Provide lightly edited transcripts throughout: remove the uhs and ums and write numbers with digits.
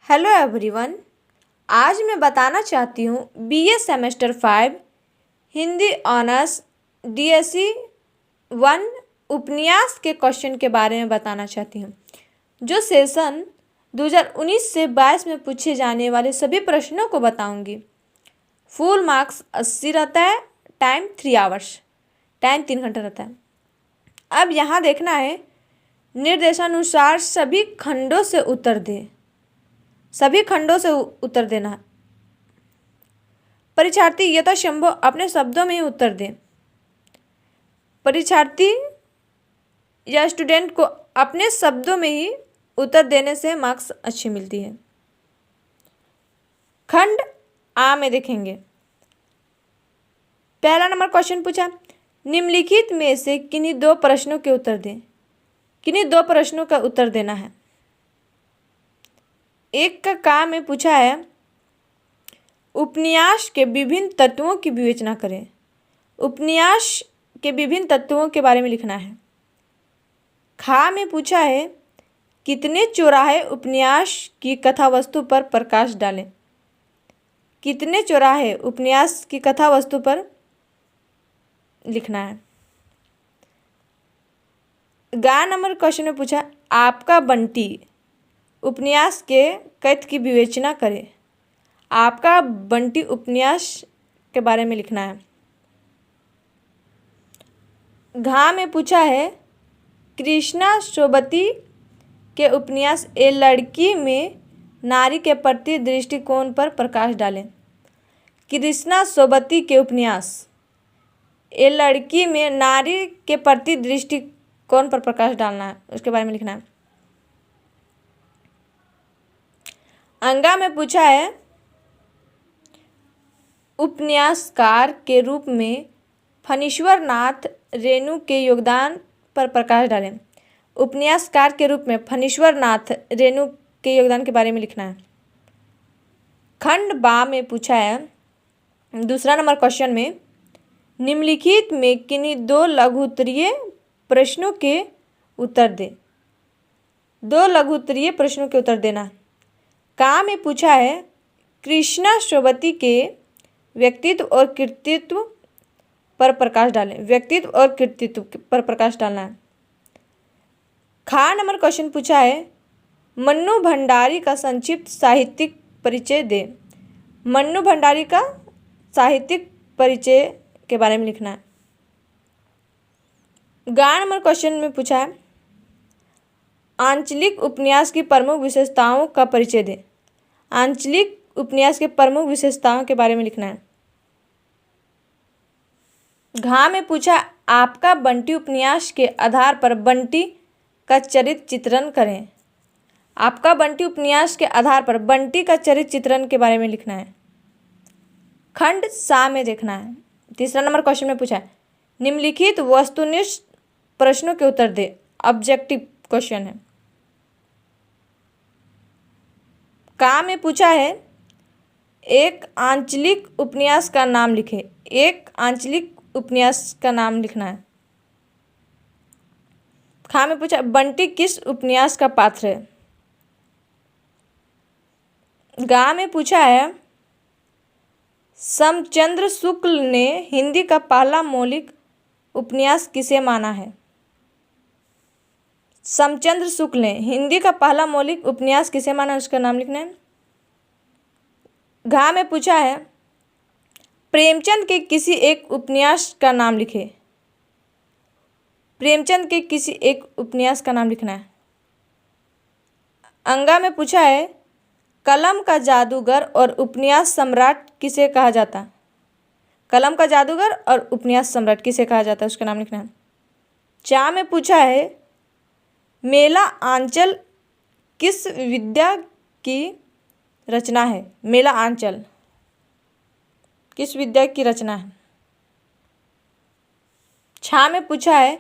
Hello everyone. आज मैं बताना चाहती हूँ BA semester 5 Hindi honours DSC 1 उपन्यास के क्वेश्चन के बारे में बताना चाहती हूँ, जो सेशन 2019 से 22 में पूछे जाने वाले सभी प्रश्नों को बताऊंगी। फुल मार्क्स 80 रहता है, टाइम 3 आवर्स, टाइम 3 घंटा रहता है। अब यहाँ देखना है, निर्देशानुसार सभी खंडों से उत्तर दे, सभी खंडों से उत्तर देना है। परीक्षार्थी यथासंभव अपने शब्दों में ही उत्तर दें। परीक्षार्थी या स्टूडेंट को अपने शब्दों में ही उत्तर देने से मार्क्स अच्छी मिलती है। खंड आ में देखेंगे, पहला नंबर क्वेश्चन पूछा, निम्नलिखित में से किन्हीं दो प्रश्नों के उत्तर दें। किन्हीं दो प्रश्नों का उत्तर देना है। एक का काम में पूछा है, उपन्यास के विभिन्न तत्वों की विवेचना करें। उपन्यास के विभिन्न तत्वों के बारे में लिखना है। खा में पूछा है, कितने चौराहे उपन्यास की कथा वस्तु पर प्रकाश डालें। कितने चौराहे उपन्यास की कथा वस्तु पर लिखना है। गा नंबर क्वेश्चन में पूछा, आपका बंटी उपन्यास के कथ्य की विवेचना करें। आपका बंटी उपन्यास के बारे में लिखना है। घा में पूछा है, कृष्णा सोबती के उपन्यास ए लड़की में नारी के प्रति दृष्टिकोण पर प्रकाश डालें। कृष्णा सोबती के उपन्यास ए लड़की में नारी के प्रति दृष्टिकोण पर प्रकाश डालना है, उसके बारे में लिखना है। अंगा में पूछा है, उपन्यासकार के रूप में फणीश्वर नाथ रेणु के योगदान पर प्रकाश डालें। उपन्यासकार के रूप में फणीश्वर नाथ रेणु के योगदान के बारे में लिखना है। खंड बा में पूछा है, दूसरा नंबर क्वेश्चन में, निम्नलिखित में किन्हीं दो लघुत्तरीय प्रश्नों के उत्तर दे। दो लघुत्तरीय प्रश्नों के उत्तर देना। का में पूछा है, कृष्णा सोबती के व्यक्तित्व और कृतित्व पर प्रकाश डालें। व्यक्तित्व और कृतित्व पर प्रकाश डालना है। खा नंबर क्वेश्चन पूछा है, मन्नू भंडारी का संक्षिप्त साहित्यिक परिचय दे। मन्नू भंडारी का साहित्यिक परिचय के बारे में लिखना है। गा नंबर क्वेश्चन में पूछा है, आंचलिक उपन्यास की प्रमुख विशेषताओं का परिचय दें। आंचलिक उपन्यास के प्रमुख विशेषताओं के बारे में लिखना है। घा में पूछा, आपका बंटी उपन्यास के आधार पर बंटी का चरित्र चित्रण करें। आपका बंटी उपन्यास के आधार पर बंटी का चरित्र चित्रण के बारे में लिखना है। खंड सा में देखना है, तीसरा नंबर क्वेश्चन में पूछा है, निम्नलिखित वस्तुनिष्ठ प्रश्नों के उत्तर दे। ऑब्जेक्टिव क्वेश्चन है। का में पूछा है, एक आंचलिक उपन्यास का नाम लिखें। एक आंचलिक उपन्यास का नाम लिखना है। खा में पूछा, बंटी किस उपन्यास का पात्र है। गा में पूछा है, समचंद्र शुक्ल ने हिंदी का पहला मौलिक उपन्यास किसे माना है। समचंद्र शुक्ल ने हिंदी का पहला मौलिक उपन्यास किसे माना है, उसका नाम लिखना है। घा में पूछा है, प्रेमचंद के किसी एक उपन्यास का नाम लिखे। प्रेमचंद के किसी एक उपन्यास का नाम लिखना है। अंगा में पूछा है, कलम का जादूगर और उपन्यास सम्राट किसे कहा जाता। कलम का जादूगर और उपन्यास सम्राट किसे कहा जाता है, उसका नाम लिखना है। चा में पूछा है, मेला आंचल किस विद्या की रचना है। मेला आंचल किस विद्या की रचना है। छा में पूछा है,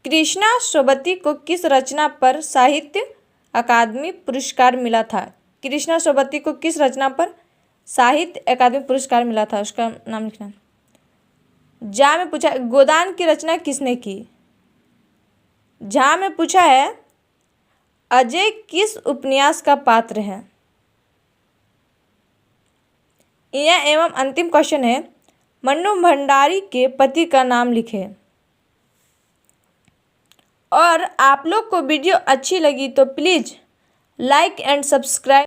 कृष्णा सोबती को किस रचना पर साहित्य अकादमी पुरस्कार मिला था। कृष्णा सोबती को किस रचना पर साहित्य अकादमी पुरस्कार मिला था, उसका नाम लिखना है। जा में पूछा, गोदान की रचना किसने की। झा में पूछा है, अजय किस उपन्यास का पात्र है। यह एवं अंतिम क्वेश्चन है, मन्नू भंडारी के पति का नाम लिखें। और आप लोग को वीडियो अच्छी लगी तो प्लीज़ लाइक एंड सब्सक्राइब।